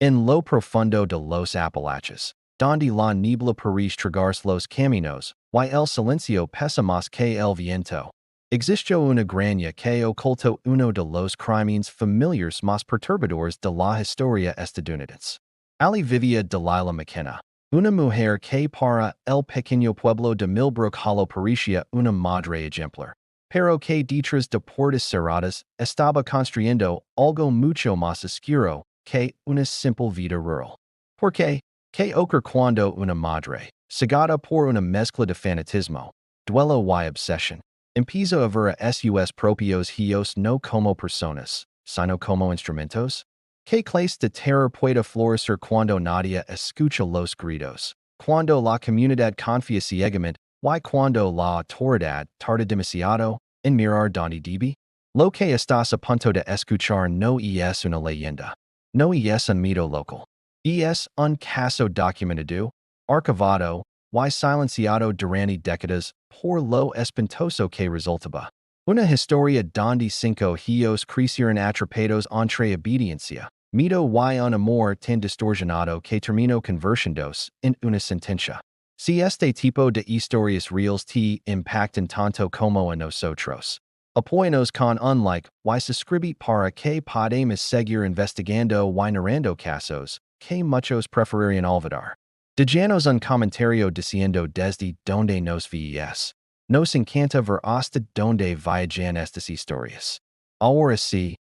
En lo profundo de los Apalaches, donde la niebla parece tragarse los caminos, y el silencio pesa más que el viento. Existió una graña que ocultó uno de los crímenes familiares más perturbadores de la historia estadounidense. Allí vivía Delilah McKenna, una mujer que para el pequeño pueblo de Millbrook Hollow parecía una madre ejemplar, pero que detrás de puertas cerradas estaba construyendo algo mucho más oscuro que una simple vida rural. ¿Por qué? Que ocurre cuando una madre, cegada por una mezcla de fanatismo, duelo y obsesión, empieza a ver a sus propios hijos no como personas, sino como instrumentos? ¿Qué clase de terror puede florecer cuando nadie escucha los gritos? Cuando la comunidad confía ciegamente, y cuando la autoridad tarda demasiado en mirar donde debe? Lo que estás a punto de escuchar no es una leyenda. No es un mito local. Es un caso documentado, archivado, y silenciado durante décadas por lo espantoso que resultaba. Una historia donde cinco hijos crecieron atrapados entre obediencia, mito y un amor tan distorsionado que terminó convirtiéndose en una sentencia. Si este tipo de historias reales te impactan tanto como a nosotros, apóyanos con un like y suscribir para que podamos seguir investigando y narrando casos que muchos preferirían olvidar. Déjanos un comentario diciendo desde donde nos ves. Nos encanta ver hasta donde vayan estas historias. Ahora sí,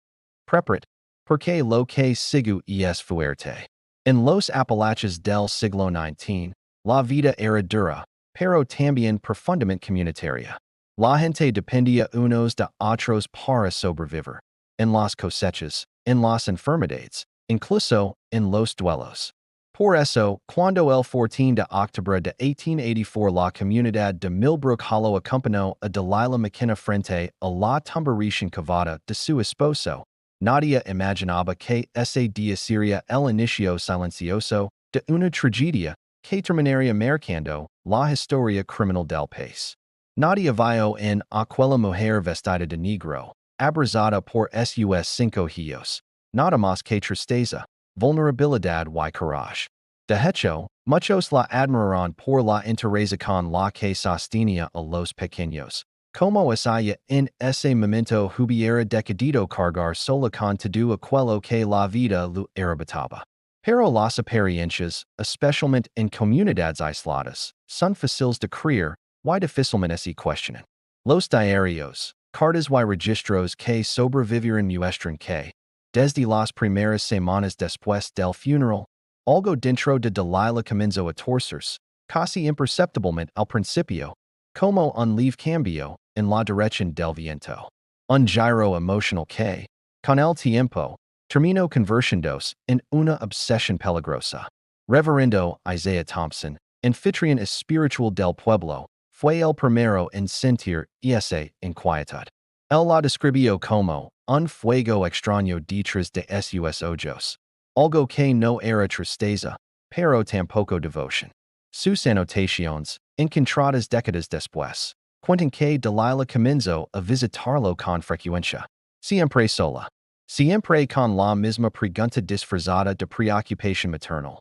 prepárate, porque lo que sigue es fuerte. En los Apalaches del siglo XIX, la vida era dura, pero también profundamente comunitaria. La gente dependía unos de otros para sobrevivir, en las cosechas, en las enfermedades, incluso en los duelos. Por eso, cuando el 14 de octubre de 1884 la comunidad de Millbrook Hollow acompañó a Delilah McKenna frente a la tumba recién cavada de su esposo, nadie imaginaba que ese día sería el inicio silencioso de una tragedia que terminaría marcando la historia criminal del país. Nadie vio en aquella mujer vestida de negro, abrazada por sus cinco hijos, nada más que tristeza, vulnerabilidad y courage. De hecho, muchos la admiraron por la entereza con la que sostenía a los pequeños, como si ella en ese momento hubiera decidido cargar sola con todo aquello que la vida le arrebataba. Pero las apariencias, especialmente en comunidades aisladas, son fáciles de creer y difícilmente se cuestionan. Los diarios, cartas y registros que sobrevivieron muestran que, desde las primeras semanas después del funeral, algo dentro de Delilah comenzó a torcerse, casi imperceptiblemente al principio, como un leve cambio en la dirección del viento. Un giro emocional que, con el tiempo, terminó convirtiéndose en una obsesión peligrosa. Reverendo Isaiah Thompson, anfitrión espiritual del pueblo, fue el primero en sentir esa inquietud. Él la describió como un fuego extraño detrás de sus ojos, algo que no era tristeza, pero tampoco devoción. Sus anotaciones, encontradas décadas después, cuentan que Delilah comenzó a visitarlo con frecuencia, siempre sola, siempre con la misma pregunta disfrazada de preocupación maternal.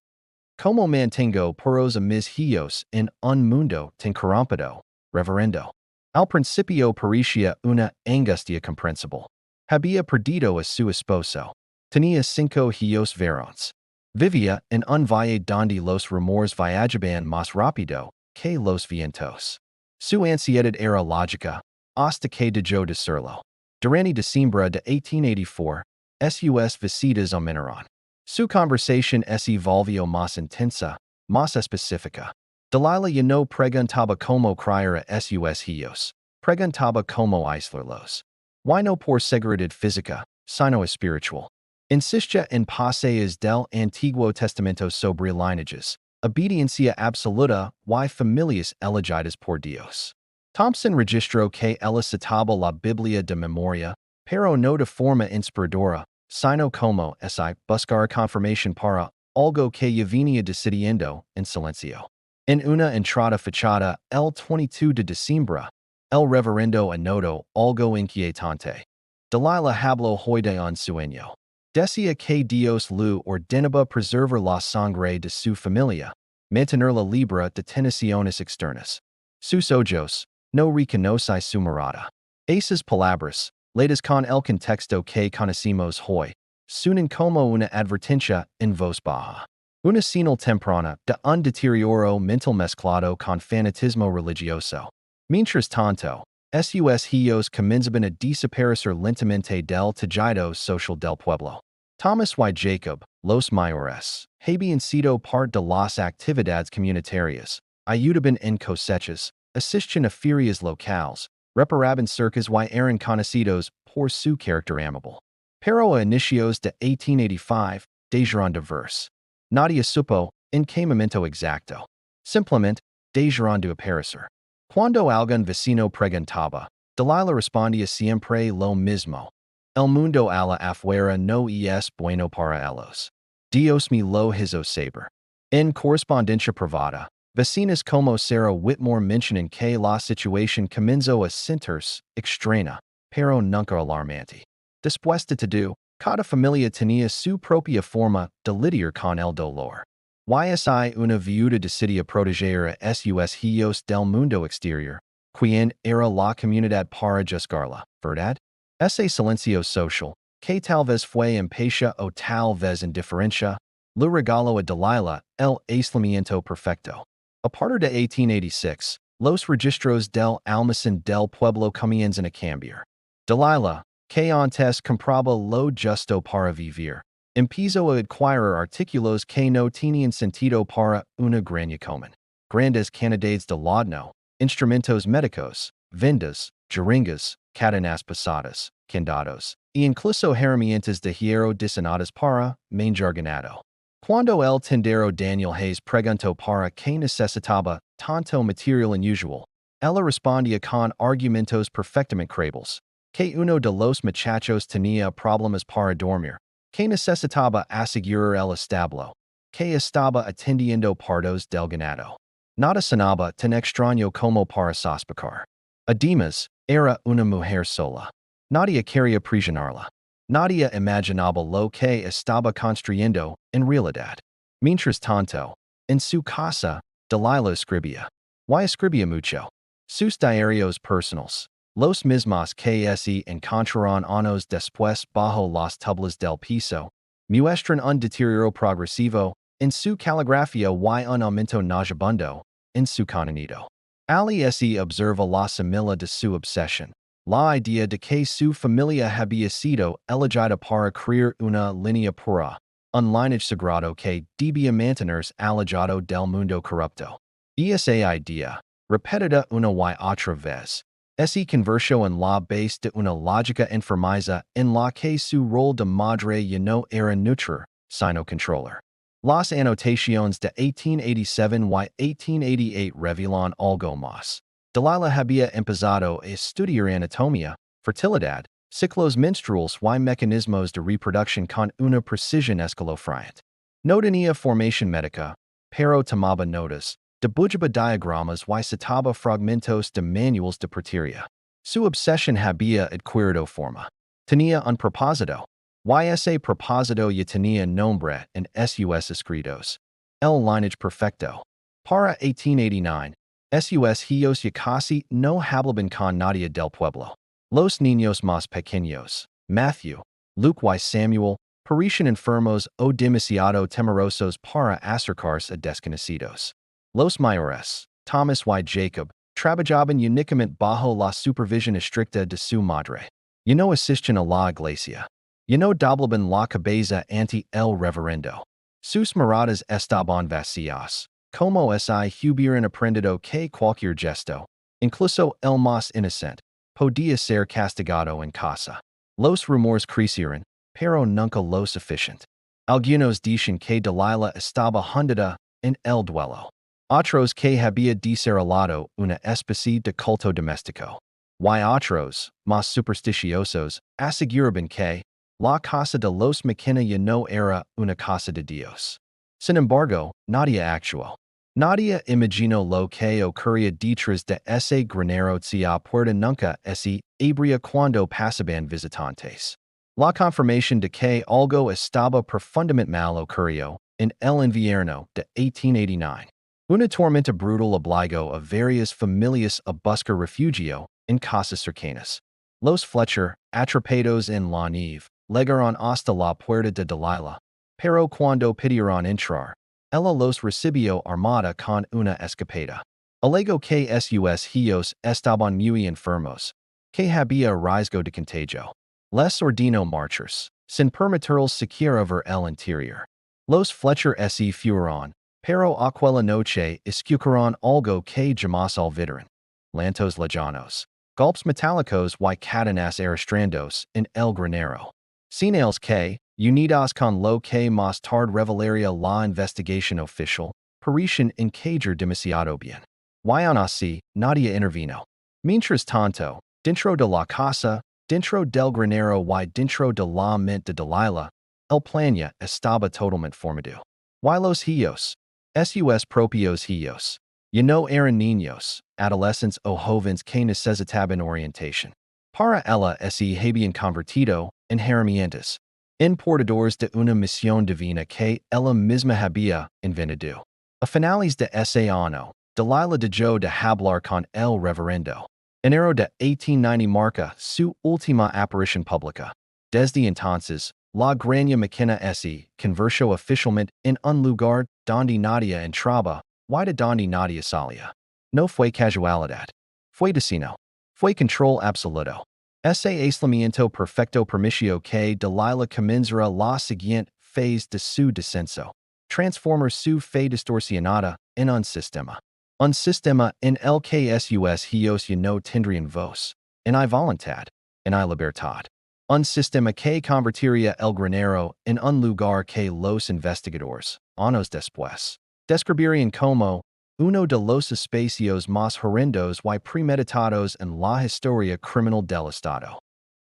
¿Cómo mantengo puros a mis hijos en un mundo tan corrompido, reverendo? Al principio parecía una angustia comprensible. Había perdido a su esposo. Tenía cinco hijos varones. Vivía en un valle donde los rumores viajaban más rápido que los vientos. Su ansiedad era lógica, hasta que dejó de serlo. Durante diciembre de 1884, sus visitas aumentaron. Su conversación se volvió más intensa, más específica. Delilah ya no preguntaba cómo criar a sus hijos, preguntaba cómo aislarlos. Y no por seguridad física, sino espiritual. Insistía en pasajes del Antiguo Testamento sobre lineages, obediencia absoluta y familias elegidas por Dios. Thompson registró que él citaba la Biblia de memoria, pero no de forma inspiradora, sino como si buscar confirmación para algo que ya venía decidiendo en silencio. En una entrada fechada el 22 de diciembre, el reverendo anotó algo inquietante. Delilah habló hoy de un sueño. Decia que Dios lu ordenaba preservar la sangre de su familia, mantenerla libre de tentaciones externas. Sus ojos no reconoce su mirada. Esas palabras, leídas con el contexto que conocemos hoy, suenan como una advertencia en voz baja. Una señal temprana de un deterioro mental mezclado con fanatismo religioso. Mientras tanto, sus hijos comenzaban a desaparecer lentamente del tejido social del pueblo. Thomas y Jacob, los mayores, habían sido parte de las actividades comunitarias, ayudaban en cosechas, asistían a ferias locales, reparaban cercas y eran conocidos por su carácter amable. Pero a inicios de 1885, dejaron de verse. Nadie supo en qué momento exacto. Simplemente, dejaron de aparecer. Cuando algún vecino preguntaba, Delilah respondía siempre lo mismo. El mundo a la afuera no es bueno para ellos. Dios me lo hizo saber. En correspondencia privada, vecinas como Sarah Whitmore mencionan que la situación comenzó a sentirse extraña, pero nunca alarmante. Después de todo, cada familia tenía su propia forma de lidiar con el dolor. Y una viuda decidía proteger a sus hijos del mundo exterior, quien era la comunidad para juzgarla, ¿verdad? Ese silencio social, que tal vez fue impaciencia o tal vez indiferencia, le regaló a Delilah el aislamiento perfecto. A partir de 1886, los registros del almacén del pueblo comienzan a cambiar. Delilah, que antes compraba lo justo para vivir, empezó a adquirir artículos que no tenían sentido para una granja común. Grandes cantidades de laudanum, instrumentos médicos, vendas, jeringas, cadenas pesadas, candados, e incluso herramientas de hierro diseñadas para manjar ganado. Cuando el tendero Daniel Hayes preguntó para qué necesitaba tanto material inusual, ella respondía con argumentos perfectamente creíbles, que uno de los muchachos tenía problemas para dormir, que necesitaba asegurar el establo, que estaba atendiendo pardos del ganado. Nada sonaba tan extraño como para sospechoar. Además, era una mujer sola. Nadie quería presionarla. Nadie imaginaba lo que estaba construyendo en realidad. Mientras tanto, en su casa, Delilah escribía. Y escribía mucho. Sus diarios personales, los mismos que se encontraron años después bajo las tablas del piso, muestran un deterioro progresivo en su caligrafía y un aumento nauseabundo en su contenido. Ali observa la semilla de su obsesión, la idea de que su familia había sido elegida para crear una línea pura, un lineage sagrado que debía mantenerse alejado del mundo corrupto. Y esa idea, repetida una y otra vez, se convirtió en la base de una lógica enfermiza en la que su rol de madre ya no era neutral, sino controller. Las anotaciones de 1887 y 1888 revelan algo más. Delilah había empezado a estudiar anatomía, fertilidad, ciclos menstruales y mecanismos de reproducción con una precisión escalofriante. No tenía formación médica, pero tomaba notas, dibujaba diagramas y citaba fragmentos de manuales de partería. Su obsesión había adquirido forma. Tenía un propósito. Y ese propósito ya tenía nombre en sus escritos. El lineage perfecto. Para 1889, sus hijos ya casi no hablaban con nadie del pueblo. Los niños más pequeños, Matthew, Luke y Samuel, parecían enfermos o demasiado temerosos para acercarse a desconocidos. Los mayores, Thomas y Jacob, trabajaban únicamente bajo la supervisión estricta de su madre. Ya no asistían a la iglesia. Ya no doblaban la cabeza ante el reverendo. Sus miradas estaban vacías, como si hubieran aprendido que cualquier gesto, incluso el más inocente, podía ser castigado en casa. Los rumores crecieron, pero nunca lo suficiente. Algunos dicen que Delilah estaba hundida en el duelo. Otros que había desarrollado una especie de culto doméstico. Y otros, más supersticiosos, aseguraban que la casa de los McKenna ya no era una casa de Dios. Sin embargo, nadie actuó. Nadie imaginó lo que ocurría detrás de ese Granero a puerta nunca se abría cuando pasaban visitantes. La confirmación de que algo estaba profundamente mal ocurrió en el invierno de 1889. Una tormenta brutal obligó a varias familias a buscar refugio en casas cercanas. Los Fletcher, atrapados en la nieve, llegaron hasta la puerta de Delilah, pero cuando pidieron entrar, ella los recibió armada con una escopeta. Alegó que sus hijos estaban muy enfermos, que había riesgo de contagio. Les ordenó marchas, sin permitirles siquiera ver el interior. Los Fletcher se fueron, pero aquella noche escucharon algo que jamás olvidaron. Lantos lejanos, golpes metálicos y cadenas arrastrandos en el granero. Señales que, unidas con lo que más tarde revelaría la investigación oficial, parecen encajar demasiado bien. Y aún así, nadie intervino. Mientras tanto, dentro de la casa, dentro del granero y dentro de la mente de Delilah, el plan estaba totalmente formado. Y los hijos, sus propios hijos, ya no eran niños, adolescentes o jóvenes que necesitaban orientación. Para ella se habían convertido en herramientas, en portadores de una misión divina que ella misma había inventado. A finales de ese año, Delilah dejó de hablar con el reverendo. Enero de 1890 marca su última aparición pública. Desde entonces, la Granera McKenna se convirtió oficialmente en un lugar donde nadie entraba y de donde nadie salía. No fue casualidad. Fue destino. Fue control absoluto. Ese aislamiento perfecto permitió que Delilah comenzara la siguiente phase de su descenso. Transformar su fe distorsionada en un sistema. Un sistema en el que sus hijos ya no tendrían voz, en hay voluntad, en hay libertad. Un sistema que convertiría el granero en un lugar que los investigadores, años después, describirían como uno de los espacios más horrendos y premeditados en la historia criminal del Estado.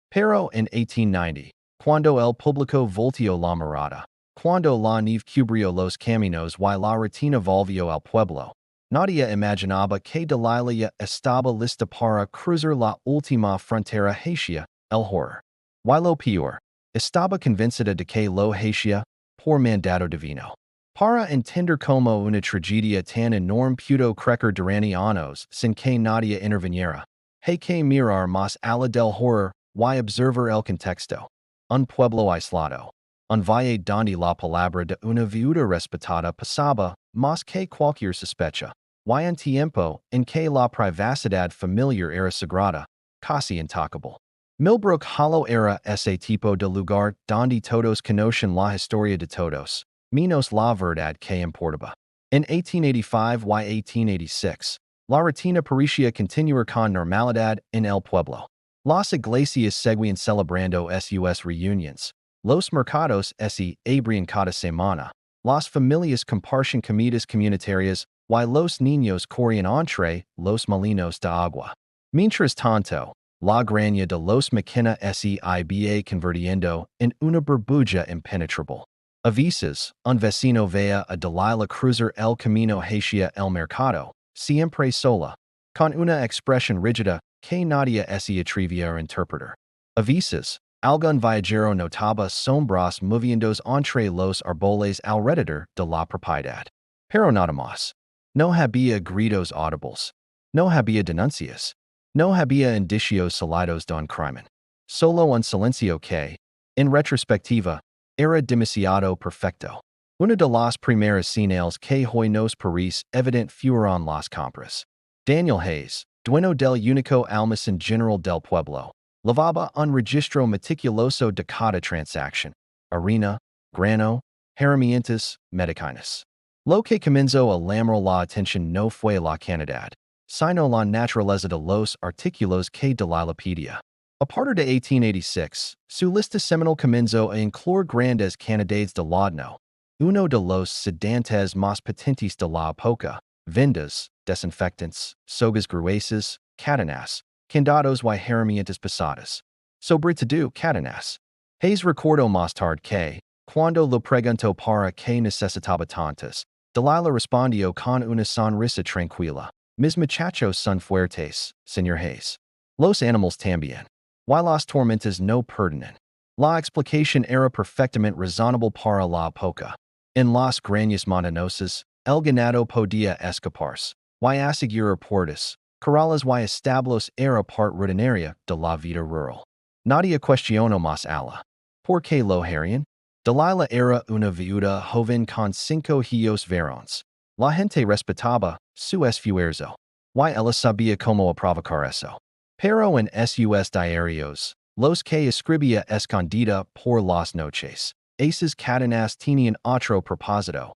Pero en 1890, cuando el público volteó la mirada, cuando la nieve cubrió los caminos y la rutina volvió al pueblo, nadie imaginaba que Delilah ya estaba lista para cruzar la última frontera hacia el horror. Y lo peor, estaba convencida de que lo hacía por mandato divino. Para entender cómo una tragedia tan enorme pudo crecer durante años sin que nadie interviniera, hay que mirar más allá del horror y observar el contexto. Un pueblo aislado. Un valle donde la palabra de una viuda respetada pasaba más que cualquier sospecha. Y un tiempo en que la privacidad familiar era sagrada, casi intocable. Millbrook Hollow era ese tipo de lugar donde todos conocen la historia de todos, menos la verdad que importaba. En 1885 y 1886, la rutina parecía continuar con normalidad en el pueblo. Las iglesias seguían celebrando sus reuniones. Los mercados se abrían cada semana. Las familias compartían comidas comunitarias y los niños corrían entre los molinos de agua. Mientras tanto, la granja de los McKenna se iba convirtiendo en una burbuja impenetrable. A veces, un vecino veía a Delilah cruzar el camino hacia el mercado, siempre sola, con una expresión rígida que nadie se atrevía a interpretar. A veces, algún viajero notaba sombras moviéndose entre los árboles alrededor de la propiedad. Pero nada más. No había gritos audibles. No había denuncias. No había indicios sólidos de un crimen. Solo un silencio que, en retrospectiva, era demasiado perfecto. Una de las primeras señales que hoy nos parece evidente fueron las compras. Daniel Hayes, dueño del único almacén general del pueblo, llevaba un registro meticuloso de cada transacción: harina, grano, herramientas, medicinas. Lo que comenzó a llamar la atención no fue la cantidad, sino la naturaleza de los artículos que Delilah pedía. A partir de 1886, su lista seminal comenzó a incluir grandes cantidades de laudanum, uno de los sedantes más potentes de la época, vendas, desinfectantes, sogas gruesas, cadenas, candados y herramientas pesadas. Sobre todo cadenas. Hayes recordó más tarde que, cuando lo preguntó para qué necesitaba tantas, Delilah respondió con una sonrisa tranquila: mis muchachos son fuertes, señor Hayes. Los animales también. Y las tormentas no perdonan. La explicación era perfectamente razonable para la época. En las grandes montañosas, el ganado podía escaparse. Y asegurar puertas, corrales y establos era part rutinaria de la vida rural. Nadie cuestionó más ala. ¿Por qué lo harían? Delilah era una viuda joven con 5 hijos varones. La gente respetaba su esfuerzo. Y ella sabía cómo provocar eso. Pero en sus diarios, los que escribía escondida por las noches, esas cadenas tenían otro propósito,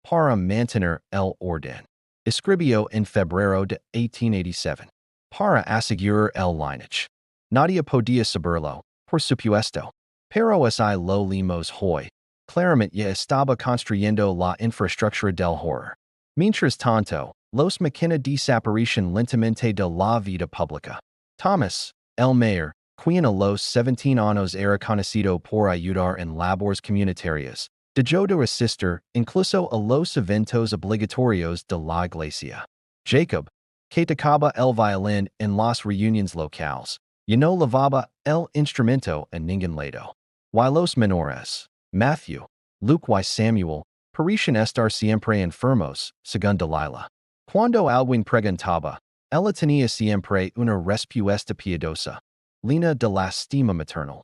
para mantener el orden. Escribió en febrero de 1887, para asegurar el lineage. Nadie podía saberlo, por supuesto. Pero si lo limos hoy, claramente ya estaba construyendo la infraestructura del horror. Mientras tanto, los McKenna desaparecen lentamente de la vida pública. Thomas, el mayor, quien a los 17 años era conocido por ayudar en labores comunitarias, dejó de asistir incluso a los eventos obligatorios de la iglesia. Jacob, que tocaba el violín en las reuniones locales, ya no lavaba el instrumento en ningún lado. Y los menores, Matthew, Luke y Samuel, parecían estar siempre enfermos, según Delilah. Cuando alguien preguntaba, ella tenía siempre una respuesta piadosa, llena de lástima maternal.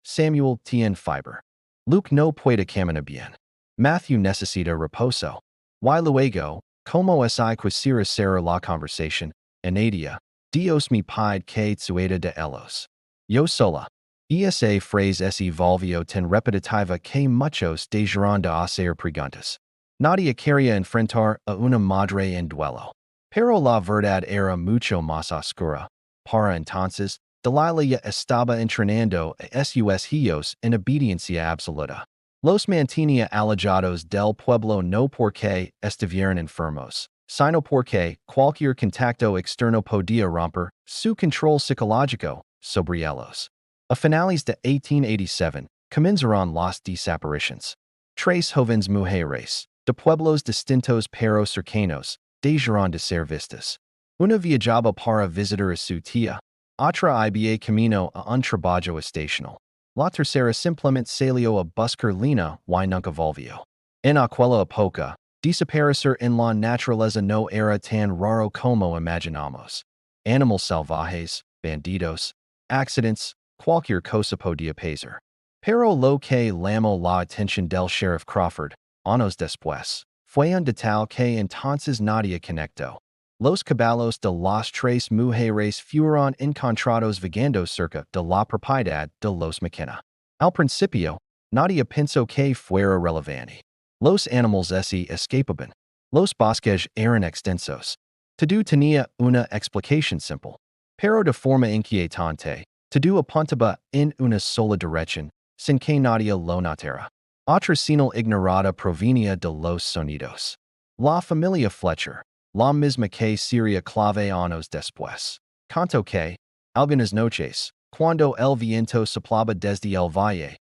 Samuel tiene fiebre. Luke no puede caminar bien. Matthew necesita reposo. Y luego, como quisiera cerrar la conversación, añadía, Dios me pide que sueda de ellos. Yo sola. Esa frase se volvió tan repetitiva que muchos dejaron de hacer preguntas. Nadie quería enfrentar a una madre en duelo. Pero la verdad era mucho más oscura. Para entonces, Delilah ya estaba entrenando a sus hijos en obediencia absoluta. Los mantenía alejados del pueblo no porque estuvieran enfermos, sino porque cualquier contacto externo podía romper su control psicológico sobre ellos. A finales de 1887, comenzaron las desapariciones. 3 jóvenes mujeres, de pueblos distintos pero cercanos, dejaron de ser vistas. Una viajaba para visitar a su tía, otra iba camino a un trabajo estacional. La tercera simplemente salió a buscar lina y nunca volvió. En aquella época, desaparecer en la naturaleza no era tan raro como imaginamos. Animales salvajes, bandidos, accidentes, cualquier cosa podía pasar. Pero lo que llamó la atención del sheriff Crawford, años después, fue un detalle que entonces nadie conectó. Los caballos de las 3 mujeres fueron encontrados vagando cerca de la propiedad de los McKenna. Al principio, nadie pensó que fuera relevante. Los animales se escapaban. Los bosques eran extensos. Todo tenía una explicación simple. Pero de forma inquietante, todo apuntaba en una sola dirección, sin que nadie lo notara. Otra señal ignorada provenía de los sonidos. La familia Fletcher, la misma que sería clave años después, contó que, algunas noches, cuando el viento soplaba desde el valle,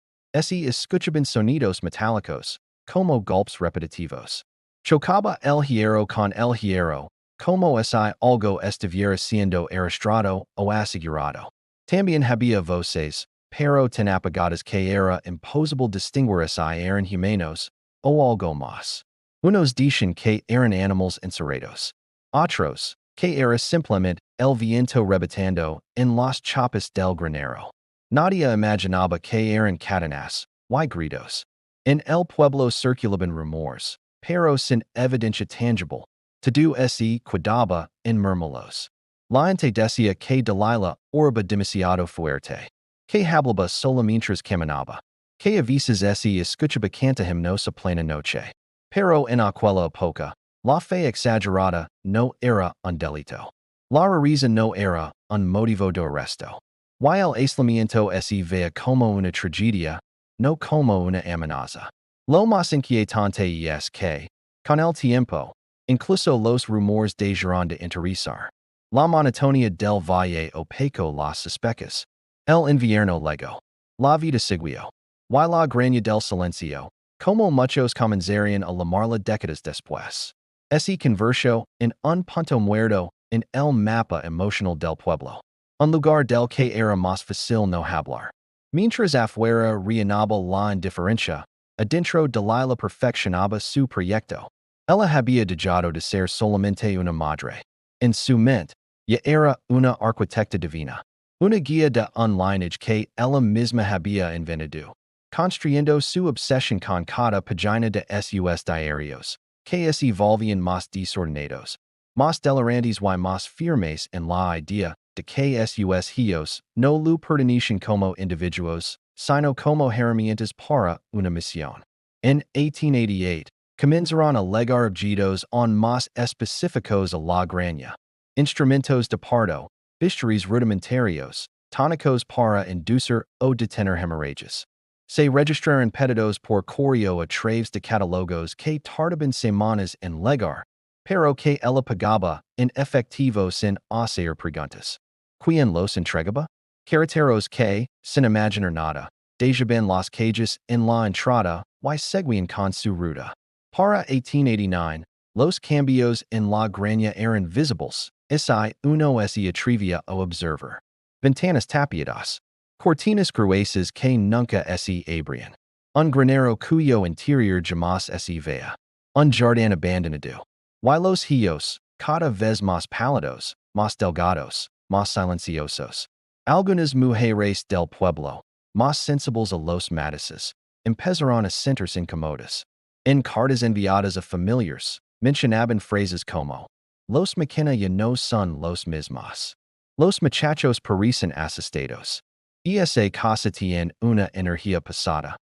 se escuchaban sonidos metálicos, como golpes repetitivos. Chocaba el hierro con el hierro, como si algo estuviera siendo arrastrado o asegurado. También había voces, pero tan apagadas que era imposible distinguir si eran humanos o algo más. Unos dicen que eran animales encerrados. Otros, que era simplemente el viento rebotando en las chapas del granero. Nadie imaginaba que eran cadenas y gritos. En el pueblo circulaban rumores, pero sin evidencia tangible. Todo se quedaba en murmullos. La gente decía que Delilah oraba demasiado fuerte, que hablaba solo mientras caminaba, que a veces se escuchaba canta himnos a plena noche. Pero en aquella época, la fe exagerada no era un delito. La rareza no era un motivo de arresto. Y el aislamiento se veía como una tragedia, no como una amenaza. Lo más inquietante es que, con el tiempo, incluso los rumores dejaron de interesar. La monotonía del valle opacó las sospechas. El invierno llegó. La vida siguió. Y la graña del silencio, como muchos comenzarían a llamarla décadas después, se convirtió en un punto muerto en el mapa emocional del pueblo. Un lugar del que era más fácil no hablar. Mientras afuera reanaba la indiferencia, adentro de la perfeccionaba su proyecto. Ella había dejado de ser solamente una madre. En su mente, ya era una arquitecta divina. Una guía de un lineage que ella misma había inventado, construyendo su obsesión con cada página de sus diarios, que se volvían más desordenados, más delirantes y más firmes en la idea de que sus hijos no lo pertenecen como individuos, sino como herramientas para una misión. En 1888, comenzaron a legar objetos aún más específicos a la graña. Instrumentos de parto, bisturíes rudimentarios, tónicos para inducir o detener hemorragias. Se registraron pedidos por correo a través de catálogos que tardaban semanas en llegar, pero que ella pagaba en efectivo sin hacer preguntas. ¿Quién los entregaba? Carreteros que, sin imaginar nada, dejaban las calles en la entrada y seguían con su ruta. Para 1889, los cambios en la graña eran visibles, si uno se atrevía a observar. Ventanas tapiadas, cortinas gruesas que nunca se abrían, un granero cuyo interior jamás se veía, un jardín abandonado. Y los hijos, cada vez más pálidos, más delgados, más silenciosos. Algunas mujeres del pueblo, más sensibles a los matices, empezaron a sentirse incómodas. En cartas enviadas a familiares, mencionaban phrases como: los McKenna ya no son los mismos. Los muchachos parecen asustados. Esa casa tiene una energía pasada.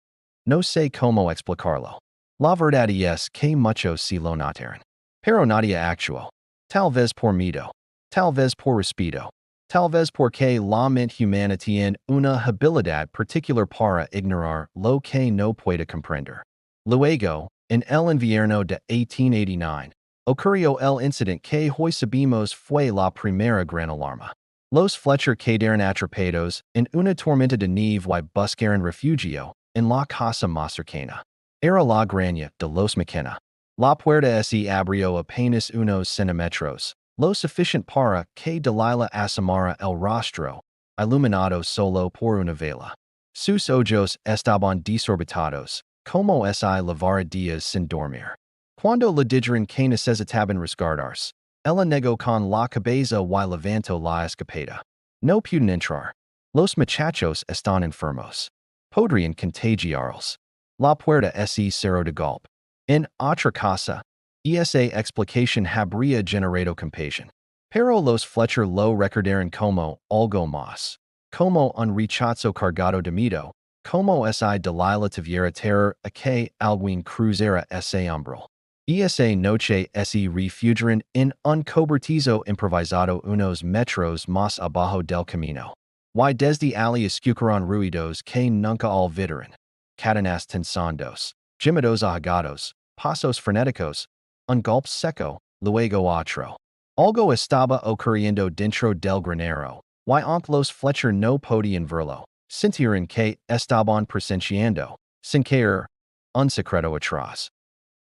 No sé cómo explicarlo. La verdad es que muchos sí lo notaron. Pero nadie actuó. Tal vez por miedo. Tal vez por respeto. Tal vez porque la mente humana tiene una habilidad particular para ignorar lo que no puede comprender. Luego, en el invierno de 1889, ocurrió el incidente que hoy sabemos fue la primera gran alarma. Los Fletcher quedaron atrapados en una tormenta de nieve y buscaron refugio en la casa más cercana. Era la graña de los McKenna. La puerta se abrió apenas unos centímetros, lo suficiente para que Delilah asomara el rostro, iluminado solo por una vela. Sus ojos estaban desorbitados, como si llevara días sin dormir. Cuando le dijeron que necesitaban resguardarse, ella negó con la cabeza y levantó la escopeta. No pueden entrar. Los muchachos están enfermos. Podrían contagiarlos. La puerta se cerró de golpe. En otra casa, esa explicación habría generado compasión. Pero los Fletcher lo recordaron como algo más. Como un rechazo cargado de miedo. Como si Delilah tuviera terror a que alguien cruzara ese umbral. Esa noche se refugiaron en un cobertizo improvisado unos metros más abajo del camino. Y desde allí escucharon ruidos que nunca olvidaron. Cadenas tensandos, gemidos ahogados, pasos frenéticos, un golpe seco, luego otro. Algo estaba ocurriendo dentro del granero, y aunque los Fletcher no podían verlo, sintieron que estaban presenciando, sin querer, un secreto atroz.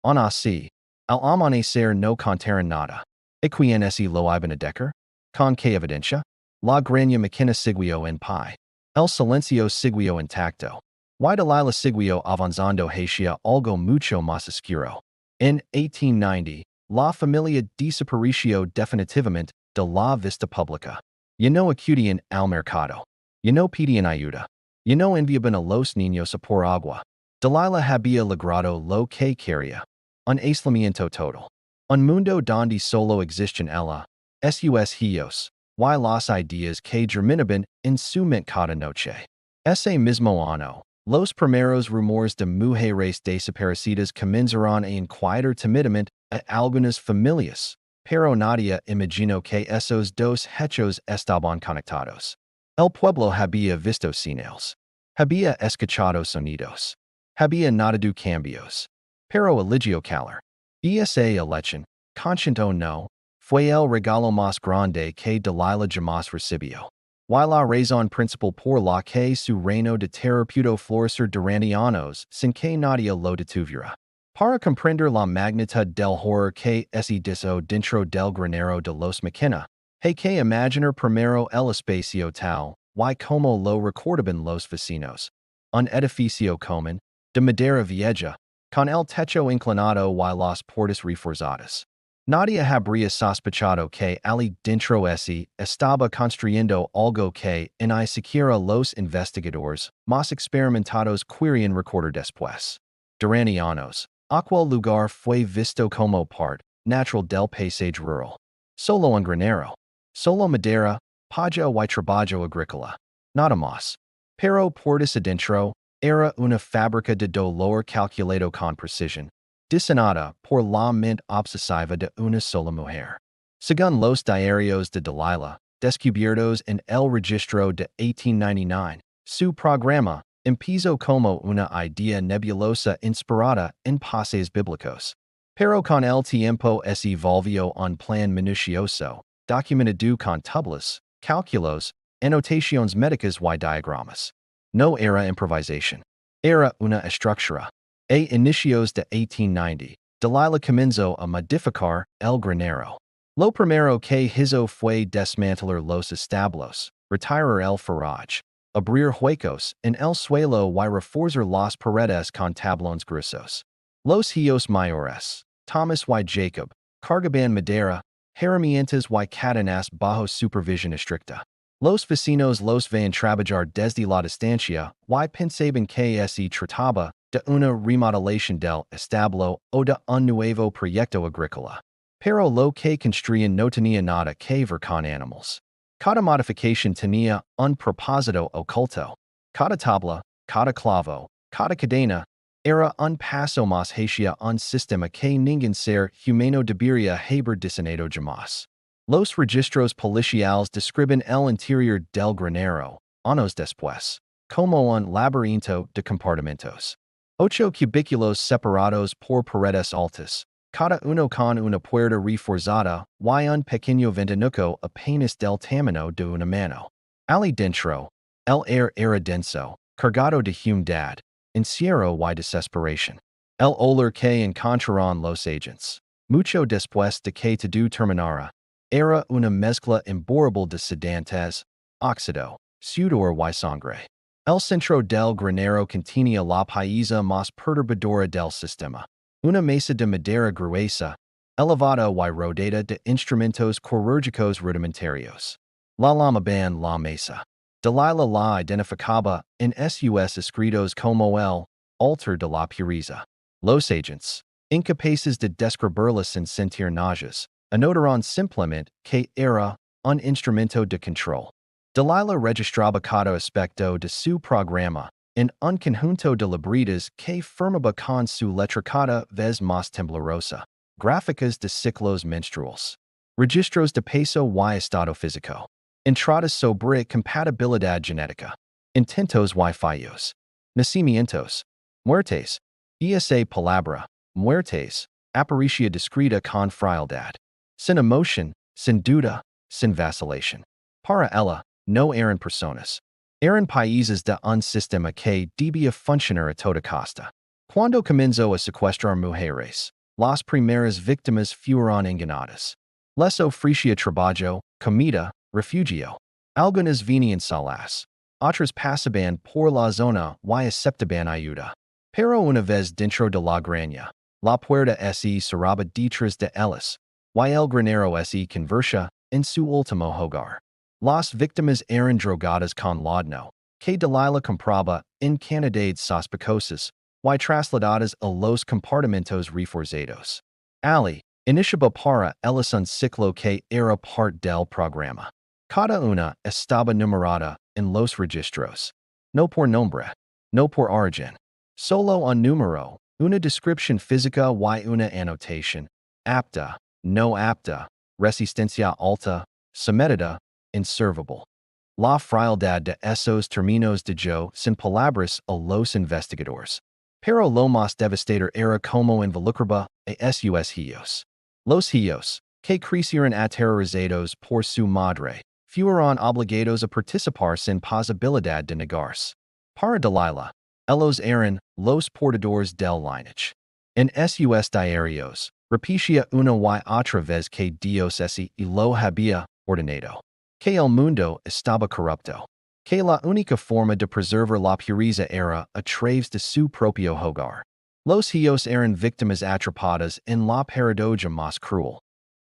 Aun así, al amanecer no contaron nada. ¿Y quién es lo iban a decir? ¿Con qué evidencia? La graña McKenna siguió en pie. El silencio siguió intacto. Y Delilah siguió avanzando hacia algo mucho más oscuro. En 1890, la familia desapareció definitivamente de la vista pública. Ya no acudían al mercado. Ya no pedían ayuda. Ya no enviaban a los niños a por agua. Delilah había logrado lo que quería. Un aislamiento total. Un mundo donde solo existen ella, sus hijos, y las ideas que germinaban en su mente cada noche. Ese mismo año, los primeros rumores de mujeres desaparecidas comenzaron a inquietar timidamente a algunas familias, pero nadie imaginó que esos dos hechos estaban conectados. El pueblo había visto señales. Había escuchado sonidos. Había notado cambios. Pero eligio calar. Esa elección, consciente o no, fue el regalo más grande que Delilah jamás recibió. Y la razón principal por la que su reino de terror pudo florecer durante años sin que nadie lo detuviera. Para comprender la magnitud del horror que se hizo dentro del granero de los McKenna, hay que imaginar primero el espacio tal y como lo recordaban los vecinos. Un edificio común, de madera vieja, con el techo inclinado y las puertas reforzadas. Nadie habría sospechado que allí dentro se estaba construyendo algo que ni siquiera los investigadores más experimentados querían recordar después. Durante años, aquel lugar fue visto como parte natural del paisaje rural. Solo un granero. Solo madera, paja y trabajo agrícola. Nada más. Pero puertas adentro, era una fábrica de dolor calculado con precisión, diseñada por la mente obsesiva de una sola mujer. Según los diarios de Delilah, descubiertos en el registro de 1899, su programa empezó como una idea nebulosa inspirada en pasajes bíblicos. Pero con el tiempo se volvió un plan minucioso, documentado con tablas, cálculos, anotaciones médicas y diagramas. No era improvisación. Era una estructura. A inicios de 1890, Delilah comenzó a modificar el granero. Lo primero que hizo fue desmantelar los establos, retirar el farraje, abrir huecos en el suelo y reforzar las paredes con tablones gruesos. Los hijos mayores, Thomas y Jacob, cargaban madera, herramientas y cadenas bajo supervisión estricta. Los vecinos los ven trabajar desde la distancia y pensaban que se trataba de una remodelación del establo o de un nuevo proyecto agrícola. Pero lo que construían no tenía nada que ver con animals. Cada modificación tenía un propósito oculto. Cada tabla, cada clavo, cada cadena era un paso más hacia un sistema que ningún ser humano debería haber diseñado jamás. Los registros policiales describen el interior del granero, años después, como un laberinto de compartimentos. 8 cubículos separados por paredes altas, cada uno con una puerta reforzada y un pequeño ventanuco apenas del tamaño de una mano. Allí dentro, el aire era denso, cargado de humedad, encierro y desesperación. El olor que encontraron los agentes, mucho después de que todo terminara, era una mezcla imborrable de sedantes, óxido, sudor y sangre. El centro del granero contenía la pieza más perturbadora del sistema. Una mesa de madera gruesa, elevada y rodeada de instrumentos quirúrgicos rudimentarios. La llamaban la mesa. Delilah la identificaba en sus escritos como el altar de la pureza. Los agentes, incapaces de describirla sin sentir náuseas, anotaron simplemente que era un instrumento de control. Delilah registraba cada aspecto de su programa en un conjunto de libritas que firmaba con su letra cada vez más temblorosa, gráficas de ciclos menstruales, registros de peso y estado físico, entradas sobre compatibilidad genética, intentos y fallos, nacimientos, muertes, esa palabra, muertes, aparicia descrita con frialdad, sin emoción, sin duda, sin vacilación. Para ella, no eran personas. Eran países de un sistema que debía funcionar a toda costa. Cuando comenzó a secuestrar mujeres, las primeras víctimas fueron engañadas. Les ofrecía trabajo, comida, refugio. Algunas venían solas. Otras pasaban por la zona y aceptaban ayuda. Pero una vez dentro de la granja, la puerta se cerraba detrás de ellas, y el granero se convertía en su último hogar. Las víctimas eran drogadas con laudanum, que Delilah compraba en cantidades sospechosas, y trasladadas a los compartimentos reforzados. Ali iniciaba para ellas un ciclo que era parte del programa. Cada una estaba numerada en los registros. No por nombre, no por origen. Solo un número, una descripción física y una anotación. Apta, no apta, resistencia alta, sometida, inservible. La frialdad de esos términos dejó sin palabras a los investigadores. Pero lo más devastador era como involucraba a sus hijos. Los hijos, que crecieron aterrorizados por su madre, fueron obligados a participar sin posibilidad de negarse. Para Delilah, ellos eran los portadores del lineage. En sus diarios, repetía una y otra vez que Dios se lo había ordenado. Que el mundo estaba corrupto. que la única forma de preservar la pureza era a través de su propio hogar. Los hijos eran víctimas atrapadas en la paradoja más cruel.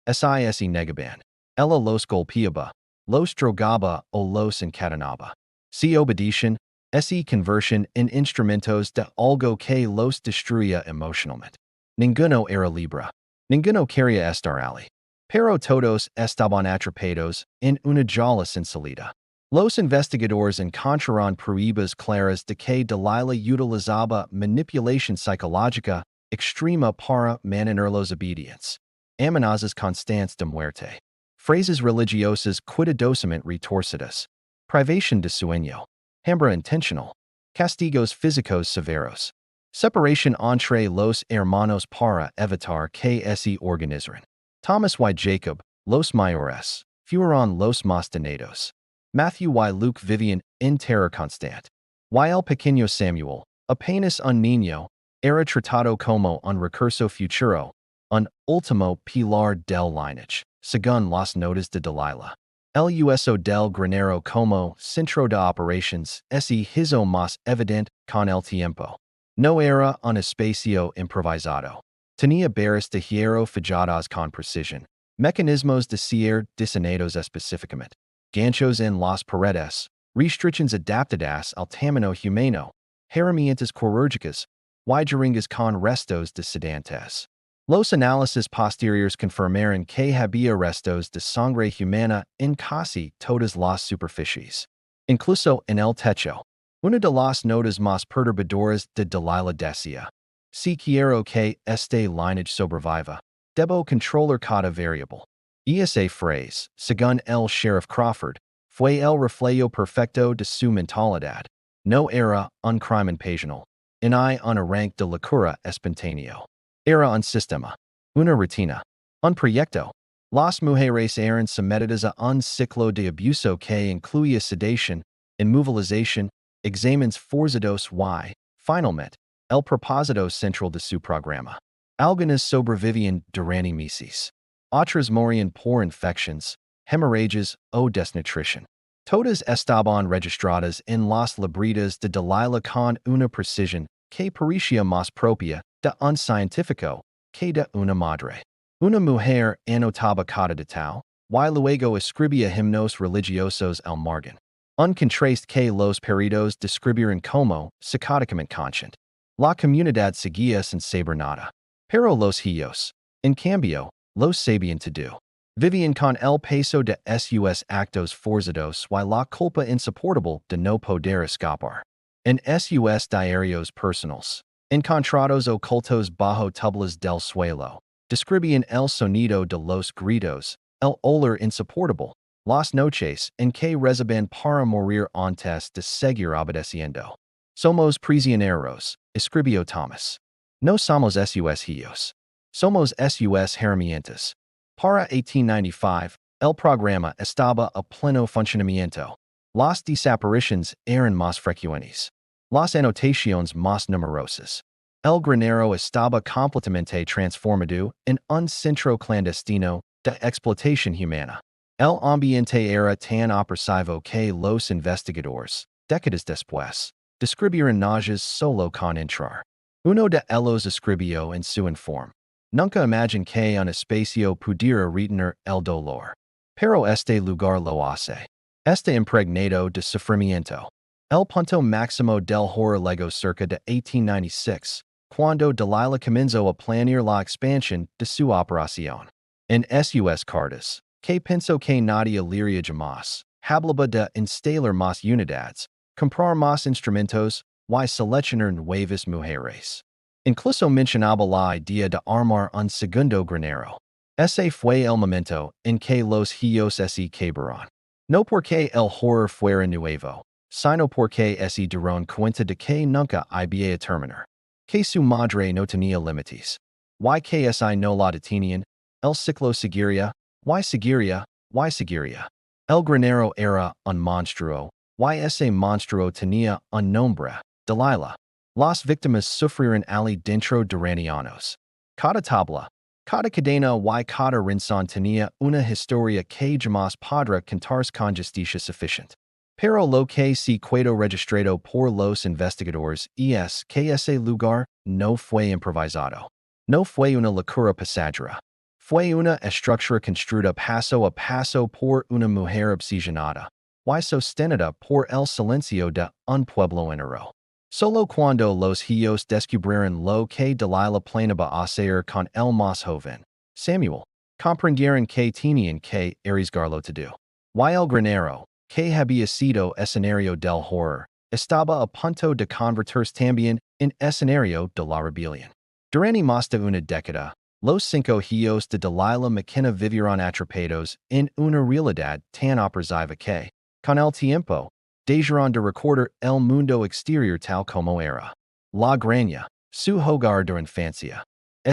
Sis negaban. Ella los golpeaba, los drogaba o los encadenaba. Si obedecían, se convertían en instrumentos de algo que los destruía emocionalmente. Ninguno era libre. Ninguno quería estar allí. Pero todos estaban atrapados en una jaula sin salida. Los investigadores encontraron pruebas claras de que Delilah utilizaba manipulación psicológica extrema para mantener los obedientes. Amenazas constantes de muerte. Frases religiosas cuidadosamente retorcidas. Privación de sueño. Hambre intencional. Castigos físicos severos. Separación entre los hermanos para evitar que se organizaran. Thomas y Jacob, los mayores, fueron los más tenados. Matthew y Luke vivían en terror constante. Y el pequeño Samuel, apenas un niño, era tratado como un recurso futuro, un último pilar del lineage, según las notas de Delilah. El uso del Granero como centro de operaciones se hizo más evidente con el tiempo. No era un espacio improvisado. Tenía barras de hierro falladas con precisión, mecanismos de cierre diseñados específicamente, ganchos en las paredes, restricciones adaptadas al tamaño humano, herramientas quirúrgicas, y jeringas con restos de sedantes. Los análisis posteriores confirmaron que había restos de sangre humana en casi todas las superficies, incluso en el techo. Una de las notas más perturbadoras de Delilah decía: si quiero que este lineage sobreviva, debo controlar cada variable. Esa frase, según el sheriff Crawford, fue el reflejo perfecto de su mentalidad. No era un crimen pasional, ni un arranque de locura espontáneo. Era un sistema, una rutina, un proyecto. Las mujeres eran sometidas a un ciclo de abuso que incluía sedación, inmovilización, exámenes forzados y, finalmente, el propósito central de su programa. Algunas sobrevivían durante meses. Otras morían por infecciones, hemorragias o desnutrición. Todas estaban registradas en las libretas de Delilah con una precisión que parecía más propia de un científico que de una madre. Una mujer anotaba cada detalle, y luego escribía himnos religiosos al margen. Un contraste que los peritos describieron como psicóticamente consciente. La comunidad seguía sin saber nada. Pero los hijos, en cambio, los sabían todo. Vivían con el peso de sus actos forzados y la culpa insoportable de no poder escapar. En sus diarios personales, encontrados ocultos bajo tablas del suelo, describían el sonido de los gritos, el olor insoportable, las noches en que rezaban para morir antes de seguir obedeciendo. Somos prisioneros, escribió Thomas. No somos sus hijos. Somos sus herramientas. Para 1895, el programa estaba a pleno funcionamiento. Las desapariciones eran más frecuentes. Las anotaciones más numerosas. El Granero estaba completamente transformado en un centro clandestino de explotación humana. El ambiente era tan opresivo que los investigadores, décadas después, describieron náuseas solo con entrar. Uno de ellos escribió en su informe: nunca imagine que un espacio pudiera retener el dolor. Pero este lugar lo hace. Está impregnado de sufrimiento. El punto máximo del horror llegó cerca de 1896, cuando Delilah comenzó a planear la expansión de su operación. En sus cartas, que pensó que nadie leería jamás, hablaba de instalar más unidades, comprar más instrumentos, y seleccionar nuevas mujeres. Incluso mencionaba la idea de armar un segundo granero. Ese fue el momento en que los hijos se quebraron. No porque el horror fuera nuevo, sino porque se dieron cuenta de que nunca había terminar. Que su madre no tenía límites. Y que si no la detenían, el ciclo seguiría, y seguiría, y seguiría. El granero era un monstruo, y ese monstruo tenía un nombre: Delilah. Las víctimas sufrieron allí dentro durante años. Cada tabla, cada cadena y cada rincón tenía una historia que jamás podrá contarse con justicia suficiente. Pero lo que se puedo registrado por los investigadores es que ese lugar no fue improvisado. No fue una locura pasajera. Fue una estructura construida paso a paso por una mujer obsesionada, y sostenida por el silencio de un pueblo entero. Solo cuando los Hijos descubrieron lo que Delilah planeaba hacer con el más joven, Samuel, comprendieron que tenían que arriesgarlo todo. Y el Granero, que había sido escenario del horror, estaba a punto de convertirse también en escenario de la rebelión. Durante más de una década, los cinco Hijos de Delilah McKenna vivieron atrapados en una realidad tan opresiva que, con el tiempo, dejaron de recordar el mundo exterior tal como era. La Granja, su hogar de infancia,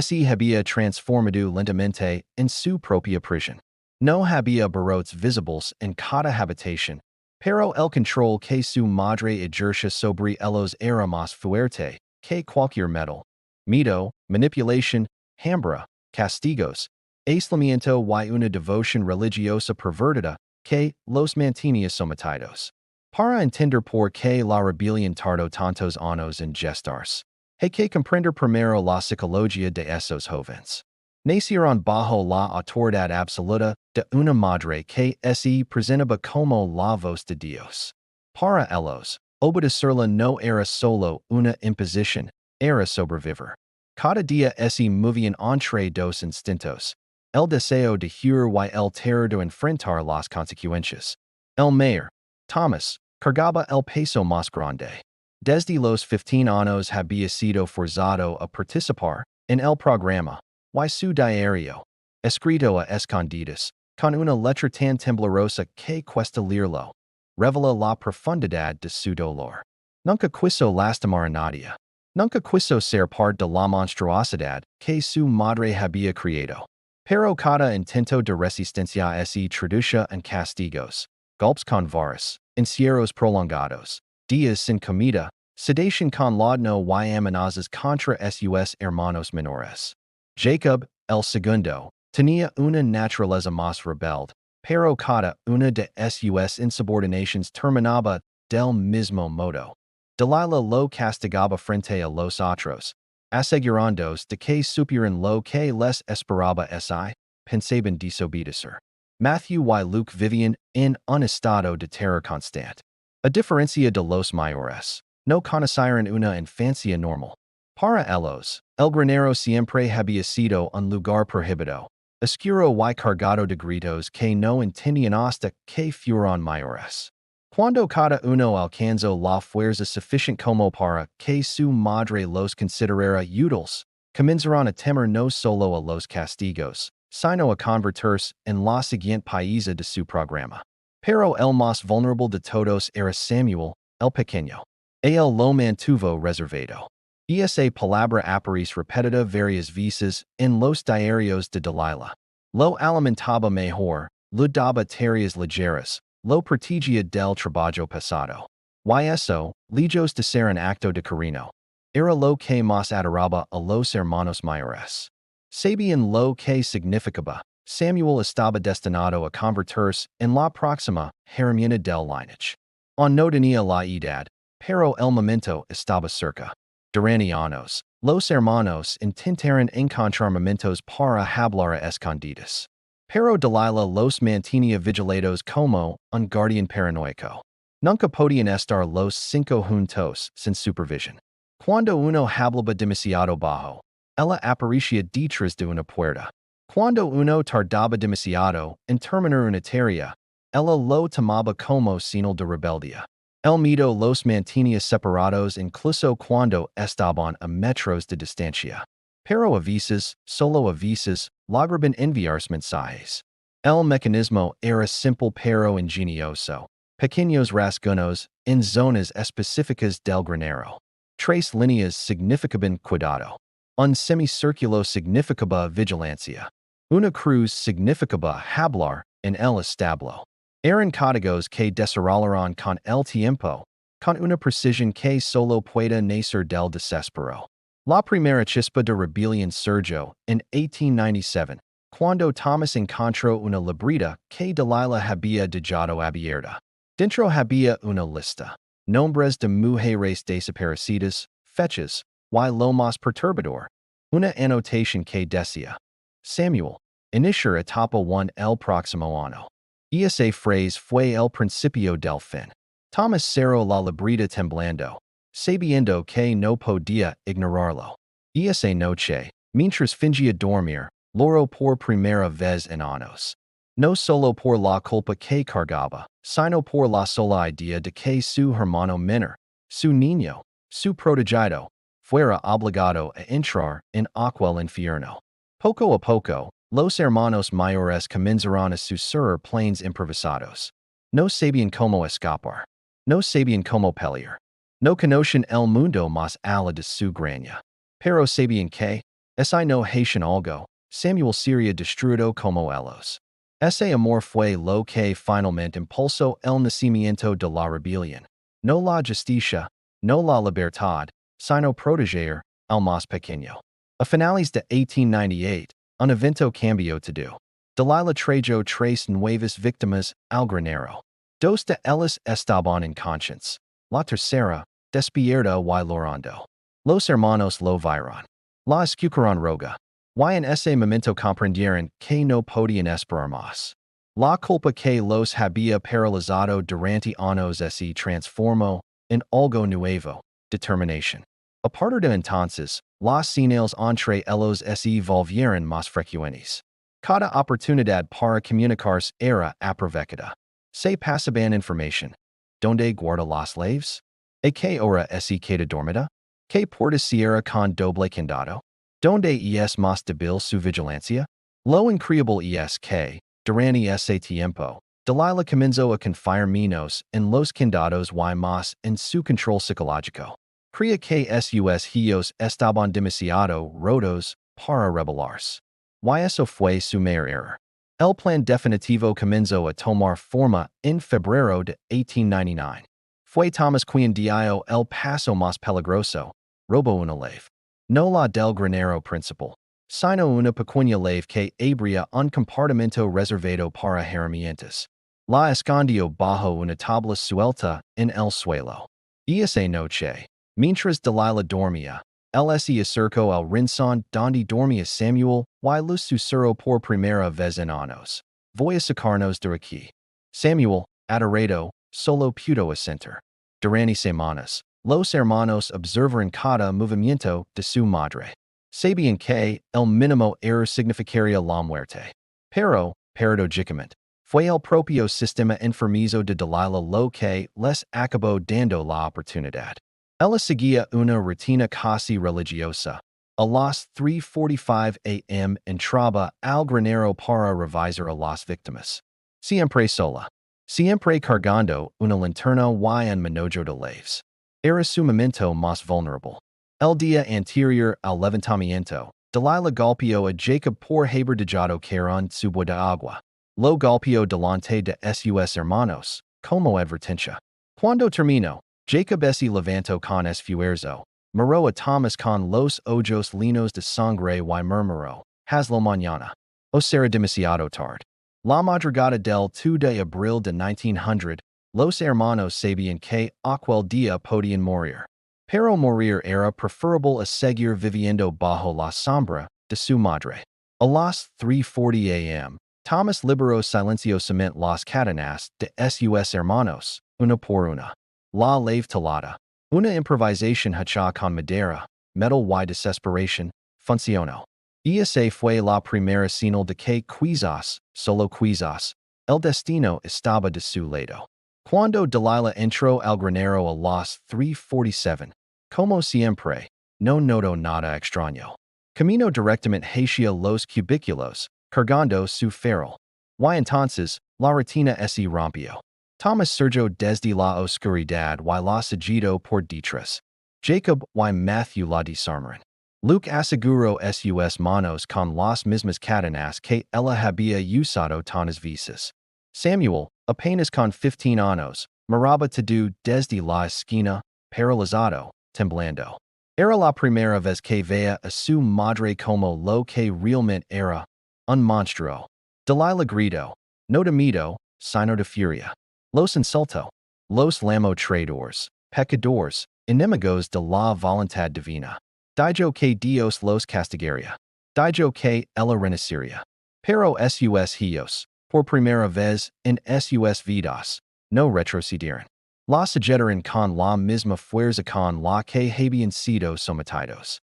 se había transformado lentamente en su propia prisión. No había barrotes visibles en cada habitación, pero el control que su madre ejercía sobre ellos era más fuerte que cualquier metal. Miedo, manipulación, hambre, castigos, aislamiento y una devoción religiosa pervertida que los mantenía sometidos. Para entender por qué la rebelión tardó tantos años en gestarse, hay que comprender primero la psicología de esos jóvenes. Nacieron bajo la autoridad absoluta de una madre que se presentaba como la voz de Dios. Para ellos, obedecerla no era solo una imposición, era sobrevivir. Cada día se movían entre dos instintos, el deseo de huir y el terror de enfrentar las consecuencias. El mayor, Thomas, cargaba el peso más grande. Desde los 15 años había sido forzado a participar en el programa, y su diario, escrito a escondidas, con una letra tan temblorosa que cuesta leerlo, revela la profundidad de su dolor. Nunca quiso lastimar a nadie. Nunca quiso ser parte de la monstruosidad que su madre había creado. Pero cada intento de resistencia se traducía en castigos, golpes con varas, encierros prolongados, días sin comida, sedación con laudanum y amenazas contra sus hermanos menores. Jacob, el segundo, tenía una naturaleza más rebelde, pero cada una de sus insubordinaciones terminaba del mismo modo. Delilah lo castigaba frente a los otros, asegurándose de que supieran lo que les esperaba si pensaban desobedecer. Matthew y Luke vivían en un estado de terror constante. A diferencia de los mayores, no conocieron una infancia normal. Para ellos, el Granero siempre había sido un lugar prohibido, oscuro y cargado de gritos que no entendían hasta que fueron mayores. Cuando cada uno alcanzó la fuerza suficiente como para que su madre los considerara útiles, comenzaron a temer no solo a los castigos, sino a convertirse en la siguiente paisa de su programa. Pero el más vulnerable de todos era Samuel, el pequeño. Él lo mantuvo reservado. Esa palabra aparece repetida varias veces en los diarios de Delilah. Lo alimentaba mejor, lo daba tareas ligeras, lo protegía del trabajo pesado. Y eso, lejos de ser un acto de cariño, era lo que más adoraba a los hermanos mayores. Sabían lo que significaba. Samuel estaba destinado a convertirse en la próxima heroína del lineage. Aún no tenía la edad, pero el momento estaba cerca. Durante años, los hermanos intentaron encontrar momentos para hablar a escondidas. Pero Delilah los mantenía vigilados como un guardián paranoico. Nunca podían estar los cinco juntos sin supervisión. Cuando uno hablaba demasiado bajo, ella aparecía detrás de una puerta. Cuando uno tardaba demasiado en terminar una tarea, ella lo tomaba como señal de rebeldía. El miedo los mantenía separados incluso cuando estaban a metros de distancia. Pero a veces, solo a veces, lograban enviarse mensajes. El mecanismo era simple pero ingenioso. Pequeños rasguños en zonas específicas del Granero. Tres líneas significaban cuidado. Un semicírculo significaba vigilancia. Una cruz significaba hablar en el establo. Eran códigos que desarrollaron con el tiempo, con una precisión que solo puede nacer del desespero. La primera chispa de rebelión surgió en 1897, cuando Thomas encontró una libreta que Delilah había dejado abierta. Dentro había una lista. Nombres de mujeres desaparecidas, fechas, y lo más perturbador. Una anotación que decía. Samuel. Iniciar etapa 1 el próximo año. Esa frase fue el principio del fin. Thomas cerró la libreta temblando, sabiendo que no podía ignorarlo. Esa noche, mientras fingía dormir, lloró por primera vez en años. No solo por la culpa que cargaba, sino por la sola idea de que su hermano menor, su niño, su protegido, fuera obligado a entrar en aquel infierno. Poco a poco, los hermanos mayores comenzaron a susurrar planes improvisados. No sabían cómo escapar. No sabían cómo pelear. No conocen el mundo más allá de su graña. Pero sabían que, si no hacían algo, Samuel sería destruido como ellos. Ese amor fue lo que finalmente impulsó el nacimiento de la rebelión. No la justicia, no la libertad, sino proteger al más pequeño. A finales de 1898, un evento cambió todo. Delilah trajo tres nuevas víctimas al Granero. Dos de ellas estaban inconscientes. La tercera, despierta y llorando. Los hermanos lo vieron. La escucharon roga. Y en ese momento comprendieron que no podían esperar más. La culpa que los había paralizado durante años se transformó en algo nuevo, determinación. A partir de entonces, las señales entre ellos se volvieron más frecuentes. Cada oportunidad para comunicarse era aprovechada. Se pasaban información. ¿Dónde guarda las llaves? ¿A qué hora se queda dormida? ¿Qué puerta cierra con doble candado? ¿Dónde es más débil su vigilancia? Lo increíble es que, durante ese tiempo, Delilah comenzó a confiar menos en los candados y más en su control psicológico. Creía que sus hijos estaban demasiado rotos para rebelarse. Y eso fue su mayor error. El plan definitivo comenzó a tomar forma en febrero de 1899. Fue Thomas quien dio el paso más peligroso, robó una llave. No la del granero principal, sino una pequeña llave que abría un compartimento reservado para herramientas. La escondió bajo una tabla suelta en el suelo. Y esa noche, mientras Delilah dormía, él se acercó al rincón donde dormía Samuel y lo susurró por primera vez en años. Voy a sacarnos de aquí. Samuel, aterrado, solo pudo asentir. Durante semanas, los hermanos observaron cada movimiento de su madre. Sabían que el mínimo error significaría la muerte. Pero, paradójicamente, fue el propio sistema enfermizo de Delilah lo que les acabó dando la oportunidad. Ella seguía una rutina casi religiosa. A las 3:45 a.m. entraba al granero para revisar a las víctimas. Siempre sola. Siempre cargando una linterna y un manojo de llaves. Era su momento más vulnerable. El día anterior al levantamiento, Delilah golpeó a Jacob por haber dejado caer un cubo de agua. Lo golpeó delante de sus hermanos, como advertencia. Cuando terminó, Jacob se levantó con esfuerzo, miró a Thomas con los ojos llenos de sangre y murmuró, hazlo mañana. O será demasiado tarde. La madrugada del 2 de abril de 1900, los hermanos sabían que aquel día podían morir. Pero morir era preferable a seguir viviendo bajo la sombra de su madre. A las 3:40 a.m., Thomas liberó silenciosamente las cadenas de sus hermanos, una por una. La llave talada, una improvisación hecha con madera, metal y desesperación, funcionó. Esa fue la primera señal de que quizás, solo quizás, el destino estaba de su lado. Cuando Delilah entró al granero a las 3:47, como siempre, no notó nada extraño. Caminó directamente hacia los cubículos, cargando su farol. Y entonces, la rutina se rompió. Thomas surgió desde la oscuridad y la seguido por detrás. Jacob y Matthew la desarmaron. Luke aseguró sus manos con las mismas cadenas que ella había usado tantas veces. Samuel, apenas con 15 años, miraba todo desde la esquina, paralizado, temblando. Era la primera vez que veía a su madre como lo que realmente era, un monstruo. Delilah gritó, no de miedo, sino de furia. Los insulto. Los lamo traidores, pecadores, enemigos de la voluntad divina. Dijo que Dios los castigaría. Dijo que ella renacería. Pero sus hijos, por primera vez en sus vidas, no retrocedieron. La sujetarán con la misma fuerza con la que habían sido sometidos.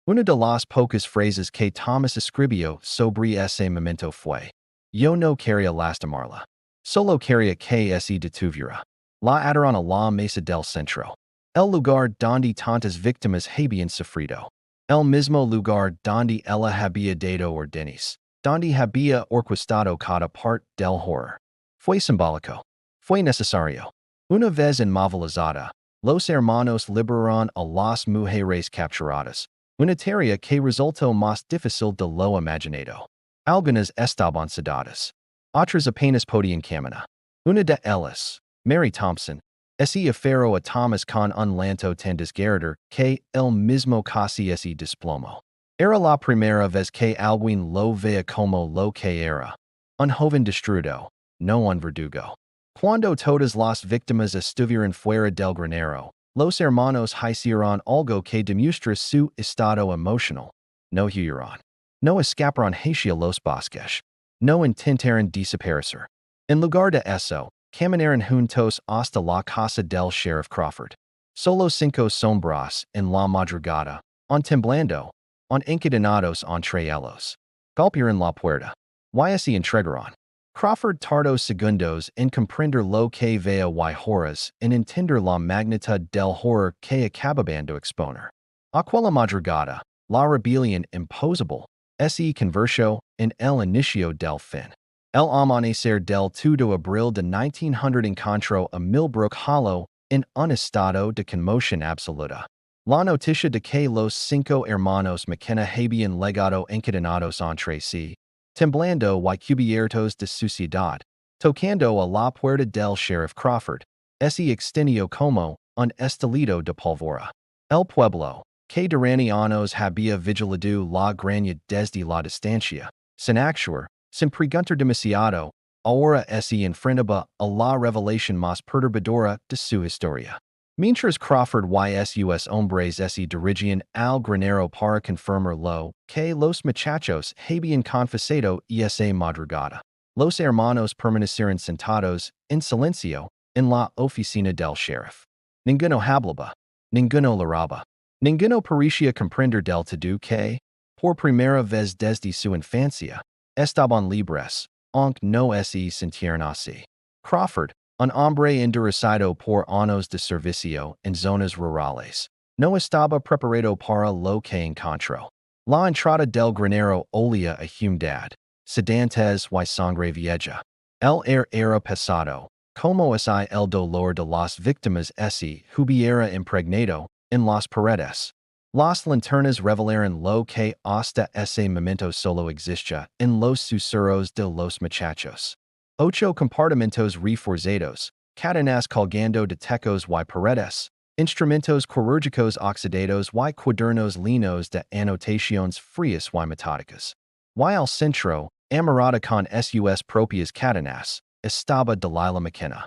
Una de las pocas frases que Thomas escribió sobre ese momento fue: Yo no quería lastimarla. Solo quería que se detuviera. La ataron a la mesa del centro. El lugar donde tantas víctimas habían sufrido. El mismo lugar donde ella había dado órdenes. Donde había orquestado cada parte del horror. Fue simbólico. Fue necesario. Una vez inmovilizada, los hermanos liberaron a las mujeres capturadas. Una tarea que resultó más difícil de lo imaginado. Algunas estaban sedadas. Otras apenas podían caminar. Una de ellas, Mary Thompson, ese aferró a Thomas con un llanto tan desgarrador que él mismo casi se desplomó. Era la primera vez que alguien lo veía como lo que era. Un joven destruido, no un verdugo. Cuando todas las víctimas estuvieron fuera del granero, los hermanos hicieron algo que demuestra su estado emocional. No huyeron. No escaparon hacia los bosques. No intentaron desaparecer. En lugar de eso, caminaron juntos hasta la casa del sheriff Crawford. Solo 5 sombras en la madrugada, temblando, encadenados entre ellos. Golpearon la puerta. Y se entregaron. Crawford tardó segundos en comprender lo que veía y horas en entender la magnitud del horror que acababan de exponer. Aquella madrugada, la rebelión imposible se convirtió en el inicio del fin. El amanecer del 2 de abril de 1900 encontró a Millbrook Hollow en un estado de conmoción absoluta. La noticia de que los 5 hermanos McKenna habían legado encadenados entre sí, temblando y cubiertos de suciedad, tocando a la puerta del sheriff Crawford, se extendió como un estallido de pólvora. El pueblo, que durante años había vigilado la graña desde la distancia, sin actuar, sin preguntar demasiado, ahora se enfrentaba a la revelación más perturbadora de su historia. Mientras Crawford y sus hombres se dirigían al granero para confirmar lo que los muchachos habían confesado esa madrugada, los hermanos permanecieron sentados en silencio en la oficina del sheriff. Ninguno hablaba. Ninguno lloraba. Ninguno parecía comprender del todo que, por primera vez desde su infancia, estaban libres, aunque no se sintieran así. Crawford, un hombre endurecado por años de servicio en zonas rurales, no estaba preparado para lo que encontró. La entrada del granero olía a humedad, sedantes y sangre vieja. El aire era pesado, como si el dolor de las víctimas se hubiera impregnado en las paredes. Las linternas revelaron lo que hasta ese momento solo existía en los susurros de los muchachos. 8 compartimentos reforzados, cadenas colgando de techos y paredes, instrumentos quirúrgicos oxidados y cuadernos llenos de anotaciones frías y metódicas. Y al centro, amarrada con sus propias cadenas, estaba Delilah McKenna.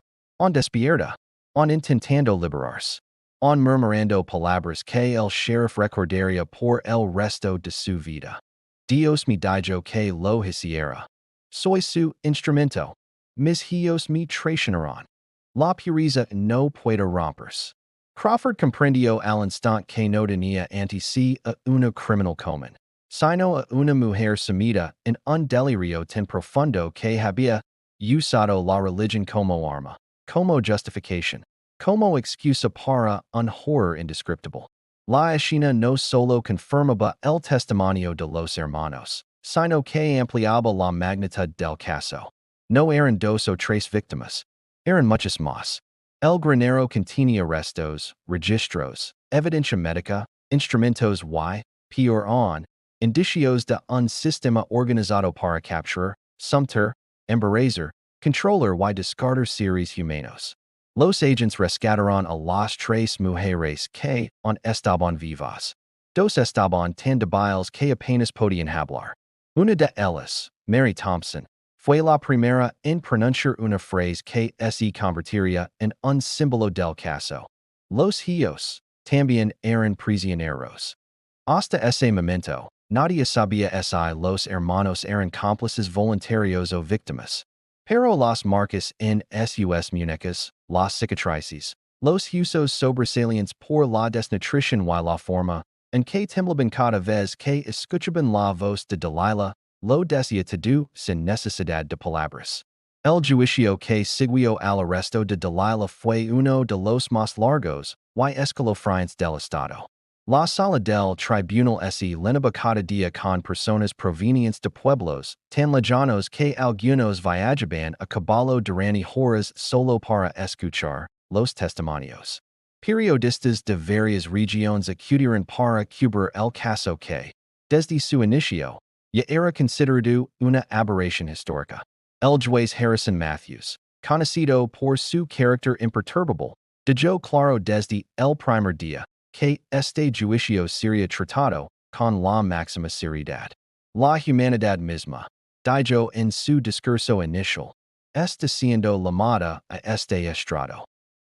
Despierta. Intentando liberarse. Murmurando palabras que el sheriff recordaría por el resto de su vida. Dios me dijo que lo hiciera. Soy su instrumento. Mis hijos me traicionaron. La pureza no puede romperse. Crawford comprendió al instante que no tenía ante sí a una criminal común, sino a una mujer sumida en un delirio tan profundo que había usado la religión como arma, como justificación, como excusa para un horror indescriptible. La escena no solo confirmaba el testimonio de los hermanos, sino que ampliaba la magnitud del caso. No eran 2 o 3 víctimas, eran muchas más. El granero contenía restos, registros, evidencia médica, instrumentos y, peor aún, indicios de un sistema organizado para capturar, someter, embarazar, controlar y descartar seres humanos. Los agents rescataron a las 3 mujeres que estaban vivas. 2 estaban tan débiles que apenas podían hablar. Una de ellas, Mary Thompson, Fue la primera en pronunciar una frase que se convertiría en un símbolo del caso. Los Hijos también eran prisioneros. Hasta ese momento, nadie sabía si los hermanos eran cómplices voluntarios o víctimas. Pero las marcas en sus muñecas, las cicatrices, los usos sobresalientes por la desnutrición y la forma en que temblaban cada vez que escuchaban la voz de Delilah, lo decía todo sin necesidad de palabras. El juicio que siguió al arresto de Delilah fue uno de los más largos y escalofriantes del estado. La sala del tribunal se llenaba cada día con personas provenientes de pueblos tan lejanos que algunos viajaban a caballo durante horas solo para escuchar los testimonios. Periodistas de varias regiones acudieron para cubrir el caso que, desde su inicio, ya era considerado una aberración histórica. El juez Harrison Matthews, conocido por su carácter imperturbable, dejó claro desde el primer día que este juicio sería tratado con la máxima seriedad. La humanidad misma, dijo en su discurso inicial, está siendo llamada a este estrado.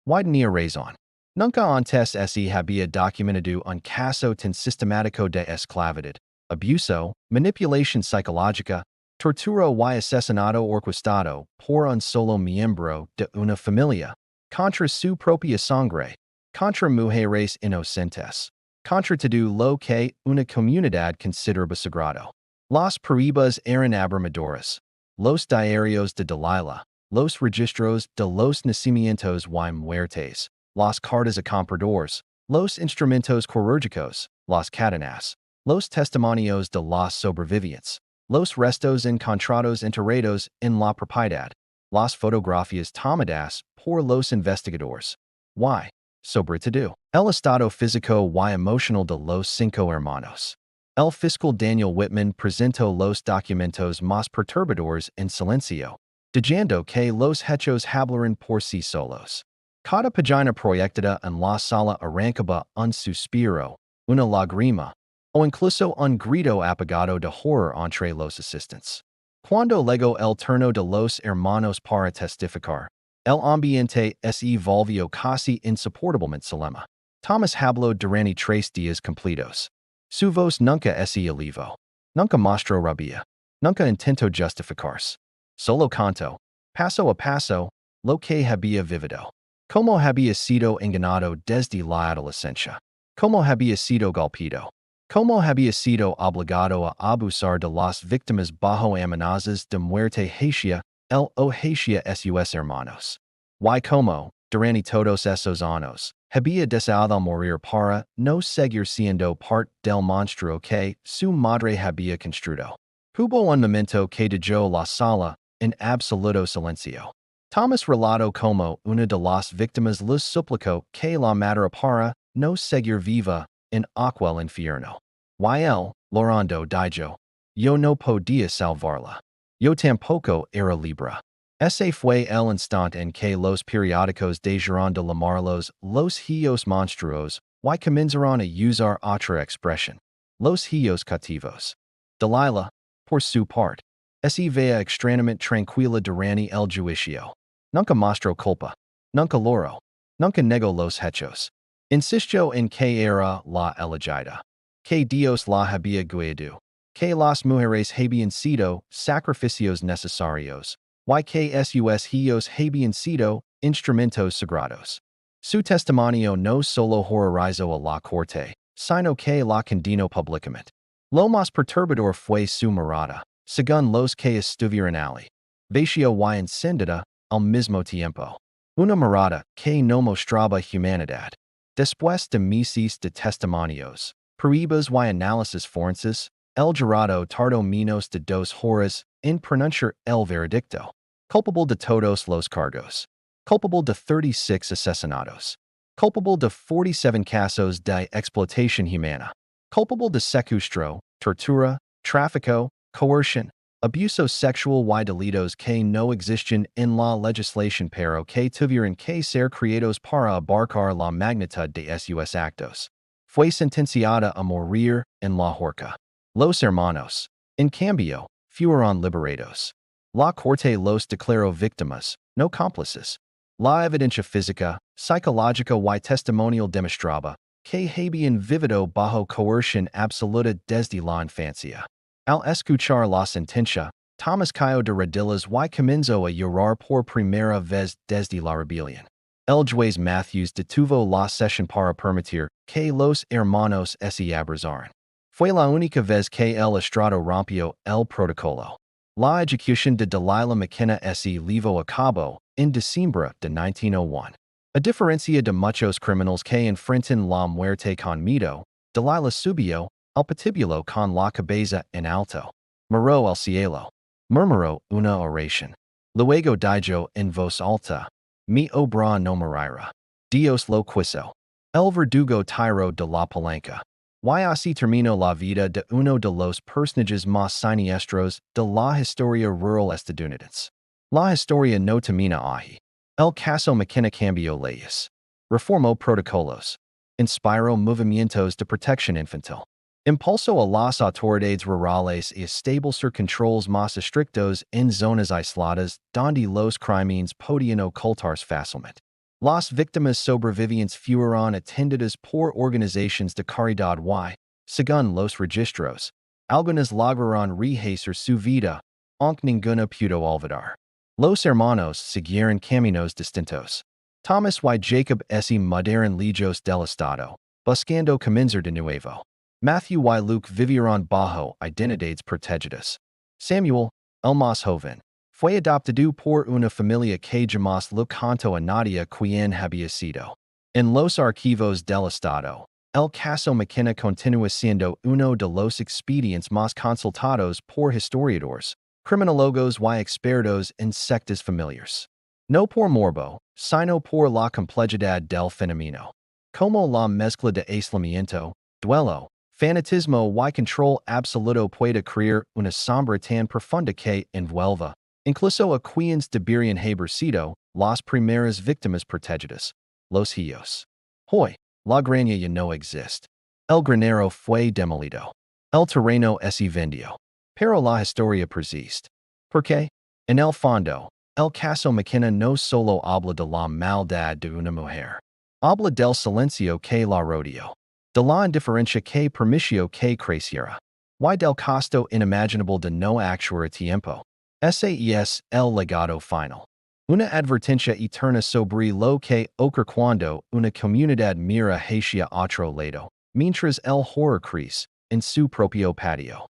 Y tenía razón. Nunca antes se había documentado un caso tan sistemático de esclavitud, abuso, manipulación psicológica, tortura y asesinato orquestado por un solo miembro de una familia, contra su propia sangre, contra mujeres inocentes, contra todo lo que una comunidad consideraba sagrado. Las pruebas eran abrumadoras. Los diarios de Delilah, los registros de los nacimientos y muertes, las cartas a compradores, los instrumentos quirúrgicos, las cadenas, los testimonios de los sobrevivientes, los restos encontrados enterrados en la propiedad, las fotografías tomadas por los investigadores. Y, sobre todo, el estado físico y emocional de los cinco hermanos. El fiscal Daniel Whitman presentó los documentos más perturbadores en silencio, diciendo que los hechos hablaran por sí solos. Cada página proyectada en la sala arrancaba un suspiro, una lágrima, o incluso un grito apagado de horror entre los asistentes. Cuando llegó el turno de los hermanos para testificar, el ambiente se volvió casi insoportablemente solemne. Thomas habló durante 3 días completos. Su voz nunca se elevó. Nunca mostró rabia. Nunca intentó justificarse. Solo contó, paso a paso, lo que había vivido. Cómo había sido engañado desde la adolescencia. Cómo había sido golpeado. Cómo había sido obligado a abusar de las víctimas bajo amenazas de muerte hacia el o hacia sus hermanos. Y cómo, durante todos esos años, había deseado morir para no seguir siendo parte del monstruo que su madre había construido. Hubo un momento que dejó la sala en absoluto silencio. Thomas relató como una de las víctimas les suplicó que la madre para no seguir viva en aquel infierno. Y él, llorando, dijo, yo no podía salvarla. Yo tampoco era libre. Ese fue el instante en que los periódicos dejaron de llamarlos los hijos monstruos y comenzaron a usar otra expresión, los hijos cautivos. Delilah, por su parte, se veía extrañamente tranquila durante el juicio. Nunca mostró culpa. Nunca lloró. Nunca negó los hechos. Insistió en que era la elegida. Que Dios la había guiado. Que las mujeres habían sido sacrificios necesarios. Y que sus hijos habían sido instrumentos sagrados. Su testimonio no solo horrorizó a la corte, sino que la condenó públicamente. Lo más perturbador fue su mirada, según los que estuvieron allí. Vacía y encendida al mismo tiempo. Una mirada que no mostraba humanidad. Después de meses de testimonios, pruebas y análisis forenses, el jurado tardó menos de 2 horas en pronunciar el veredicto. Culpable de todos los cargos. Culpable de 36 asesinatos. Culpable de 47 casos de explotación humana. Culpable de secuestro, tortura, tráfico, coerción, abuso sexual y delitos que no existen en la legislación pero que tuvieron que ser creados para abarcar la magnitud de sus actos. Fue sentenciada a morir en la horca. Los hermanos, en cambio, fueron liberados. La corte los declaró víctimas, no cómplices. La evidencia física, psicológica y testimonial demostraba que habían vivido bajo coerción absoluta desde la infancia. Al escuchar la sentencia, Thomas cayó de rodillas y comenzó a llorar por primera vez desde la rebelión. El juez Matthews detuvo la sesión para permitir que los hermanos se abrazaran. Fue la única vez que el estrado rompió el protocolo. La ejecución de Delilah McKenna se llevó a cabo en diciembre de 1901. A diferencia de muchos criminales que enfrentan la muerte con miedo, Delilah subió al patíbulo con la cabeza en alto. Miró al cielo. Murmuró una oración. Luego dijo en voz alta, mi obra no morirá. Dios lo quiso. El verdugo tiró de la palanca. Y así terminó la vida de uno de los personajes más siniestros de la historia rural estadounidense. La historia no termina ahí. El caso McKenna cambió leyes. Reformó protocolos. Inspiró movimientos de protección infantil. Impulsó a las autoridades rurales a establecer controls más estrictos en zonas aisladas donde los crímenes podían ocultarse fácilmente. Las víctimas sobrevivientes fueron atendidas por organizaciones de caridad y, según los registros, algunas lograron rehacer su vida, aunque ninguna pudo olvidar. Los hermanos siguieron caminos distintos. Thomas y Jacob se mudaron lejos del estado, buscando comenzar de nuevo. Matthew y Luke vivieron bajo identidades protegidas. Samuel, el más joven, fue adoptado por una familia que jamás lo contó a nadie quien había sido. En los archivos del estado, el caso McKenna continúa siendo uno de los expedientes más consultados por historiadores, criminólogos y expertos en sectas familiares. No por morbo, sino por la complejidad del fenómeno. Como la mezcla de aislamiento, duelo, fanatismo y control absoluto puede crear una sombra tan profunda que envuelva, incluso a quienes deberían haber sido las primeras víctimas protegidas, los Hijos. Hoy, la granja ya no existe. El Granero fue demolido. El terreno se vendió. Pero la historia persiste. ¿Por qué? En el fondo, el caso McKenna no solo habla de la maldad de una mujer. Habla del silencio que la rodeó. De la indiferencia que permitió que creciera. Y del costo inimaginable de no actuar a tiempo. SAES, el legado final. Una advertencia eterna sobre lo que ocurre cuando una comunidad mira hacia otro lado, mientras el horror crece en su propio patio.